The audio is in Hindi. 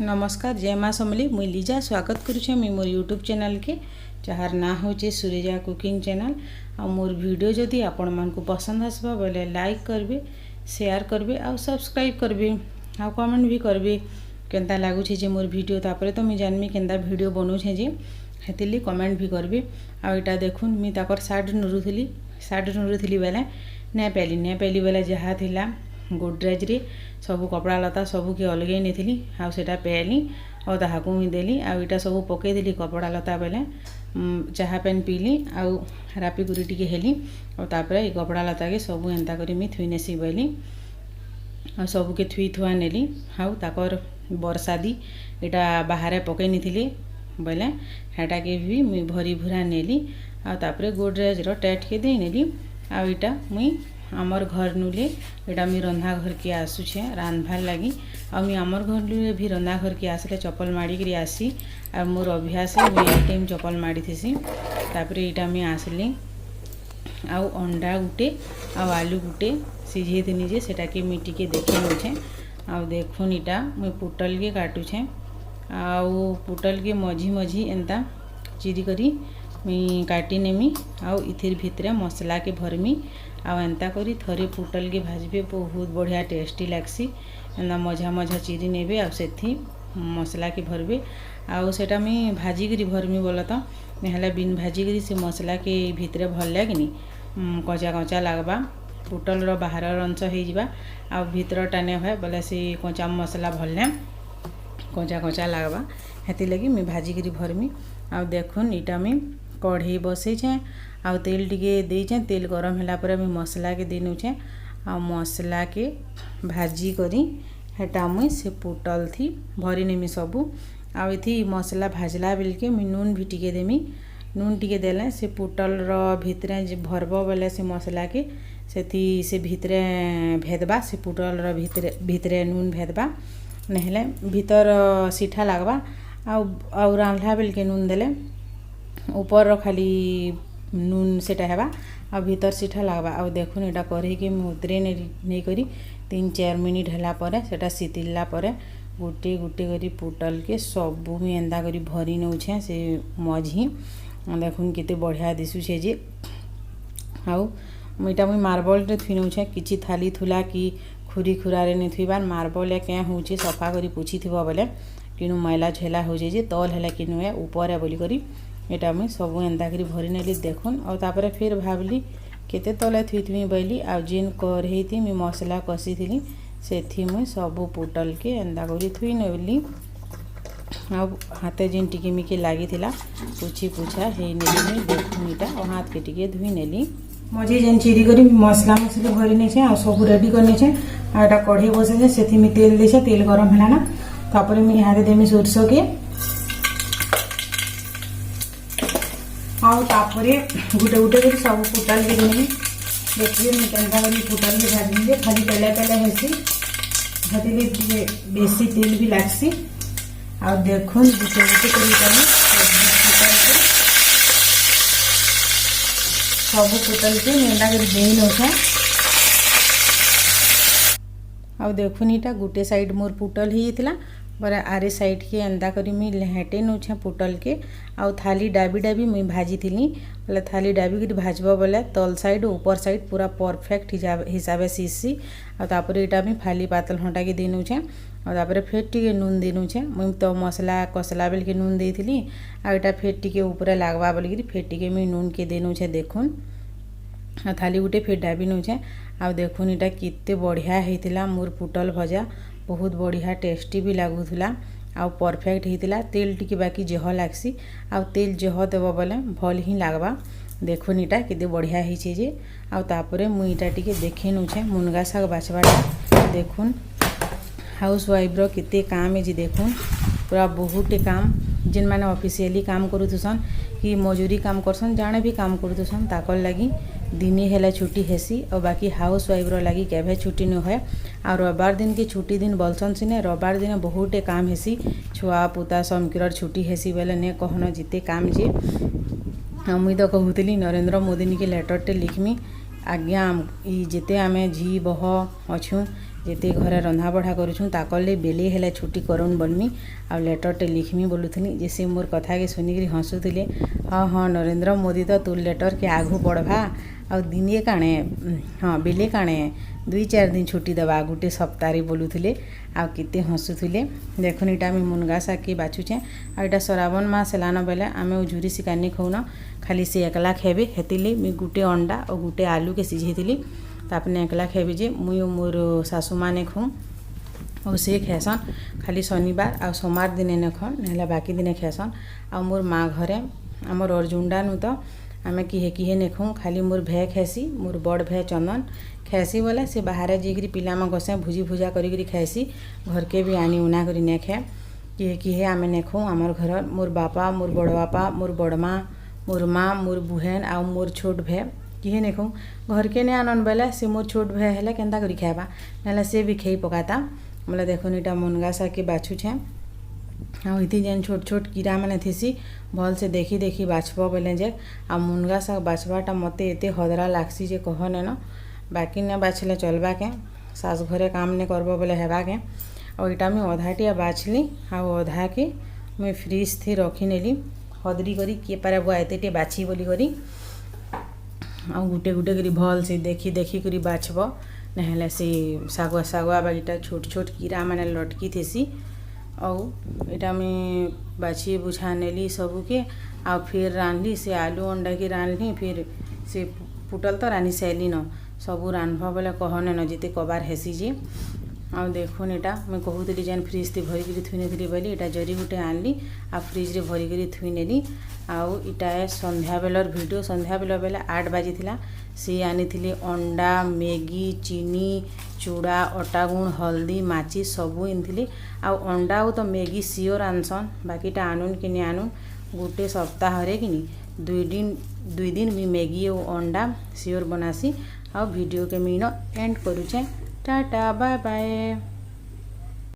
नमस्कार जय माँ समली मुई लीजा स्वागत करुछे मुई मोर यूट्यूब चैनल के जार ना होचे सूर्या कुकिंग चैनल। आ मोर वीडियो जदि आपण मानकु पसंद आसबा बोले लाइक करबे, शेयर करबे आ सब्सक्राइब करबे आ कमेंट भी करबे केनता लागुछे जे मोर वीडियो। तापरे तो मुई जानमी केनता वीडियो बनौछे जे हेतिली कमेंट भी करबे। आ एटा देखुन मुई ताकर साइड नुरुथिली बेले ने पेली बेले जहा थिला गोडरेज रे सबू कपड़ा लता सबू के अलगे नेथिली आ सेटा पेली और ताहाकू मुई देली आ इटा सबू पके देली कपड़ा लता बेले चाहा पेन पीली आ रापी गुरी टिके हेली और तापरे ए कपड़ा लता के सबू एंता करी मी थुई नेसी बैली आ सबू के थुई थुआ नेली हाउ ताकर बरसादी एटा बाहर पके निथिली बेले हेटा के भी मुई भरी भुरा नेली आ तापरे गोडरेज रो टैट के दे नेली आ इटा मुई आमर घर नुले एटा मी रंधा घर के आसुछे रांधभार लगी आ मी आमर घर नुले भी रंधा घर के आसले चप्पल माड़ी करी आसी आ मोर अभ्यास है मुई एक टाइम चप्पल माड़ी थीसी। तापरे एटा मी आसली आ अंडा गुटे आ आलू गुटे सिझे थिनी जे सेटा के मी टिके देखे नछे आ देखुन इटा मुई पुटल के काटुछे आ पुटल के मझी मझी एंता चिरी करी मी काटी नेमी आ इथिर भितरे मसला के भरमी आ एंता करी थरे पुटल के भाजबे बहुत बढ़िया टेस्टी लागसी। एंता मझा मझा चिरी नेबे आ सेथी मसला के भरबे आ सेटा मी भाजी करी भरमी बोला तो नहले बिन भाजी करी से मसला के भितरे भर लागनी कचा कचा लागबा पुटल रो बाहर अंश हो जावा आ भितर टाने है बोले से कचा मसला भरले कचा कचा लागबा हेती लगी मी भाजी करी भरमी आ देखुन इटा मी कढ़ई बसैछे आ तेल टिके देछे तेल गरम होला पर मी मसला के देनुछे आ मसला के भाजी करी हेटा मुई से पुटल थी भरी नेमी सबू आ इथी मसला भाजला बेल के मी नून भी टिके देमी नून टिके देले से पुटल रो भितरे जे भरबो बेले से मसला के सेथी से भितरे भेदबा से पुटल रो भितरे नून भेदबा नहले भीतर सीठा लागबा आ रांधला बेल के नून देले ऊपर खाली नून सेटा हेबा आ भीतर सीठा लागबा आ देखुन एटा कढ़ई के मुद्रे नहीं करी 3-4 मिनिट हला परे सेटा सीतिला परे गुटे गुटे करी पुटल के सबू मी एंदा करी भरी नउछे से मझी देखुन केते बढ़िया दिसुछे जे आउ मीटा मुई मार्बल रे थुई नउछे किछि थाली थुला कि खुरी खुरारे ने थुईबार मार्बल या क्या होउछे सफा करी पुछि थिबो बेले किनु मैला झेला हो जे तल हेला किनु ए ऊपर है बोली करी एटा मुई सबू एंता करी भरी नेली देखुन और तापरे फिर भाबली केते तले थुई थुई बैली आ जेन कढ़ई थी मी मसला कसी थिली सेथी मुई सबू पुटल के एंता करी थुई नेली आ हाथे जेन टिके मिके लागी थिला पुछि पुछा हे नेली देखुन इटा और हाथ के टिके धुई नेली मझे जेन चिरी करी मसला मसली भरी नेछे आ सबू रेडी करने छे आ एटा कढ़ई बसे जे सेथी मी तेल देछे तेल गरम होला ना तापरे मी हाथे देमी सरसो के आउ तापरे गुटे गुटे कर सब पुटल के देनी देखिए मैं केनता करी पुटल के भाजी जे खाली तेले तेले हेसी हतिले बेसी तेल भी लागसी आ देखुन गुटे गुटे करी करनी सब पुटल के मेंदा कर देई नोछा आ देखुन इटा गुटे साइड मोर पुटल ही थिला बरा आरे साइड के एंदा करी मी लहेटे नोछे पुटल के आ थाली डाबी डाबी मुई भाजी थिली बोले थाली डाबी करी भाजबो बोले तल साइड ऊपर साइड पूरा परफेक्ट हिसाबे सीसी आ तापरे एटा मी फाली पातल हंटा के दे नोछे आ तापरे फेर टिके नून दे नोछे मुई तो मसला कसला बेल के नून देथिली आ एटा फेर टिके ऊपर लागबा बोली करी फेर टिके मी नून के दे नोछे देखुन आ थाली गुटे फेर डाबी नोछे आ देखुन एटा कित्ते बढ़िया हेतिला मोर पुटल भजा बहुत बढ़िया टेस्टी भी लागुला आ परफेक्ट हेतिला तेल टिके बाकी जह लागसी आ तेल जह देबो बोले भल ही लागबा देखुन इटा केते बढ़िया हेछे जे आ तापरे मुई इटा टिके देखे नउछे मुनगा साग बाछबाटा देखुन हाउस वाइफ रो केते काम है जे देखुन पूरा बहुत काम जिन माने ऑफिशियली काम करूथसन कि मजूरी काम करसन जाने भी काम करूथसन ताकर लगी दिने हेला छुट्टी हेसी और बाकी हाउस वाइफ रो लगी केभे छुट्टी न होय और रविवार दिन के छुट्टी दिन बोलसन सिने रविवार दिन बहुत काम हेसी छुआ पुता समकिरर छुट्टी हेसी बेले ने कहनो जिते काम जे मुई तो कहूतली नरेंद्र मोदी के लेटर टे लिखमी आज्ञा ई जेते आमे झी बह अछु ଯେତେ ଘରେ ରନ୍ଧା ବଢ଼ା କରୁଛୁଁ ତାକର୍ଲେ ବେଲେ ହେଲେ ଛୁଟି କରୁନ୍ ବୋଲ୍ମି ଆଉ ଲେଟର୍ଟେ লিখମି ବୋଲୁଥିଲି ଯେ ସେ ମୋର୍ କଥାକେ ଶୁନିକିରି ହସୁଥିଲେ। ହଁ ନରେନ୍ଦ୍ର ମୋଦି ତ ତୋର୍ ଲେଟର୍କେ ଆଘୁ ପଢ଼୍ବା ଆଉ ଦିନେ କାणे ବେଲେ କାणे 2-4 ଦିନ୍ ଛୁଟି ଦେବା ଗୁଟେ ସପ୍ତାହରେ ବୋଲୁଥିଲେ ଆଉ କେତେ ହସୁଥିଲେ। ଦେଖୁନ୍ ଇଟା ଆମେ ମୁନଗା ଶାଗକେ ବାଛୁଛେଁ ଆଉ ଇଟା ଶ୍ରାବଣ ମାସ୍ ହେଲାନ ବେଲେ ଆମେ ଝୁରି ଶିକାର୍ ନି ଖାଉନ, ଖାଲି ସେ ଏକଲା ଖାଇବେ। ହେତିର୍ଲାଗି ମୁଇଁ ଗୁଟେ ଅଣ୍ଡା ଆଉ ଗୁଟେ ଆଲୁକେ ସିଝେଇଥିଲି। ତାପରେ ଏକଲା ଖାଇବେ ଯେ ମୁଇଁ ମୋର୍ ଶାଶୁମାନେ ଖାଉଁ ଆଉ ସେ ଖାଏସନ୍ ଖାଲି ଶନିବାର ଆଉ सोमवार ଦିନେ ନେ ଖାନ୍ ନହେଲେ ବାକି ଦିନେ ଖାଏସନ୍। ଆଉ ମୋର୍ ମା ଘରେ ଆମର୍ ଅର୍ଜୁନଡାନୁ ତ ଆମେ କିଏ ନେ ଖାଉଁ, ଖାଲି ମୋର୍ ଭେ ଖାଏସି, ମୋର୍ ବଡ଼୍ ଭେ ଚନ୍ଦନ ଖାଏସି ବୋଲେ ସେ ବାହାରେ ଯାଇକିରି ପିଲାମାନଙ୍କ ସାଙ୍ଗେ ଭୁଜି ଭୁଜା କରିକିରି ଖାଏସି, ଘରକେ ବି ଆନି ଉନା କରି ନେ ଖାଏ। କିଏ ଆମେ ନେ ଖାଉଁ ଆମର୍ ଘରର୍ ମୋର୍ ବାପା, ମୋର୍ ବଡ଼ ବାପା, ମୋର୍ ବଡ଼ ମା, ମୋର୍ ମା, ମୋର୍ ବୁହେନ୍ ଆଉ ମୋର୍ ଛୋଟ୍ ଭେ କିଏ ନେ ଖାଉଁ। ଘରକେ ନେ ଆନନ୍ ବେଲେ ସେ ମୋର୍ ଛୋଟ୍ ଭେ ହେଲେ କେନ୍ତା କରି ଖାଏବା, ନହେଲେ ସେ ବି ଖେଇ ପକାତା। ବୋଲେ ଦେଖୁନ୍ ଇଟା ମୁନଗା ଶାଗକେ ବାଛୁଛେଁ ଆଉ ଇଥି ଯେନ୍ ଛୋଟ୍ ଛୋଟ୍ କିରାମାନେ ଥିସି ଭଲ୍ସେ ଦେଖି ଦେଖି ବାଛବ ବୋଲେ ଯେ। ଆଉ ମୁନଗା ଶାଗ୍ ବାଛବାଟା ମତେ ଏତେ ହଦରା ଲାଗ୍ସି ଯେ କହନେନ, ବାକି ନେ ବାଛଲେ ଚଲ୍ବା କେଁ, ଶାଶ୍ ଘରେ କାମ୍ ନେ କର୍ବ ବୋଲେ ହେବା କେଁ। ଆଉ ଇଟା ମୁଇଁ ଅଧାଟିଆ ବାଛଲି ଆଉ ଅଧାକେ ମୁଇଁ ଫ୍ରିଜ୍ ଥି ରଖିନେଲି ହଦ୍ରି କରି, କିଏ ପାରେ ବୁଆ ଏତେଟେ ବାଛି ବୋଲିକରି। ଆଉ ଗୁଟେ ଗୁଟେ କରି ଭଲ୍ସେ ଦେଖି ଦେଖି କରି ବାଛବ, ନହେଲେ ସେ ଶାଗୁଆ ବାଗିଟା ଛୋଟ୍ ଛୋଟ୍ କିରାମାନେ ଲଟ୍କି ଥିସି। ଆଉ ଇଟା ମୁଇଁ ବାଛି ବୁଛା ନେଲି ସବୁକେ ଆଉ ଫେର୍ ରାନ୍ଧଲି ସେ ଆଲୁ ଅଣ୍ଡାକେ ରାନ୍ଧଲି, ଫେର୍ ସେ ପୁଟଲ୍ ତ ରାନ୍ଧି ସାଇଲିନ। ସବୁ ରାନ୍ଧବ ବୋଲେ କହନେନ ଯେତେ କବାର୍ ହେସି ଯେ। ଆଉ ଦେଖୁନ୍ ଇଟା ମୁଇଁ କହୁଥିଲି ଯେନ୍ ଫ୍ରିଜ୍ ଥି ଭରିକିରି ଥୁଇ ନେଇଥିଲି ବୋଲି, ଇଟା ଜରି ଗୁଟେ ଆଣିଲି ଆଉ ଫ୍ରିଜ୍ରେ ଭରିକିରି ଥୁଇ ନେଲି। ଆଉ ଇଟା ସନ୍ଧ୍ୟାବେଲର୍ ଭିଡ଼ିଓ, ସନ୍ଧ୍ୟାବେଲ ବେଲେ 8 ବାଜିଥିଲା। ସେ ଆନିଥିଲେ ଅଣ୍ଡା, ମ୍ୟାଗି, ଚିନି, ଚୁଡ଼ା, ଅଟା ଗୁଣ୍, ହଲ୍ଦୀ, ମାଚିସ୍ ସବୁ ଆନିଥିଲେ। ଆଉ ଅଣ୍ଡା ଆଉ ତ ମ୍ୟାଗି ସିଓର୍ ଆନ୍ସନ୍, ବାକିଟା ଆନୁନ୍ କି ନି ଆନୁନ୍ ଗୁଟେ ସପ୍ତାହରେ କିନି 2 ଦିନ୍ ମୁଇଁ ମ୍ୟାଗି ଆଉ ଅଣ୍ଡା ସିଓର୍ ବନାସି। ଆଉ ଭିଡ଼ିଓକେ ମୁଇଁ ଇନ ଏଣ୍ଡ କରୁଛେଁ। Tata bye bye.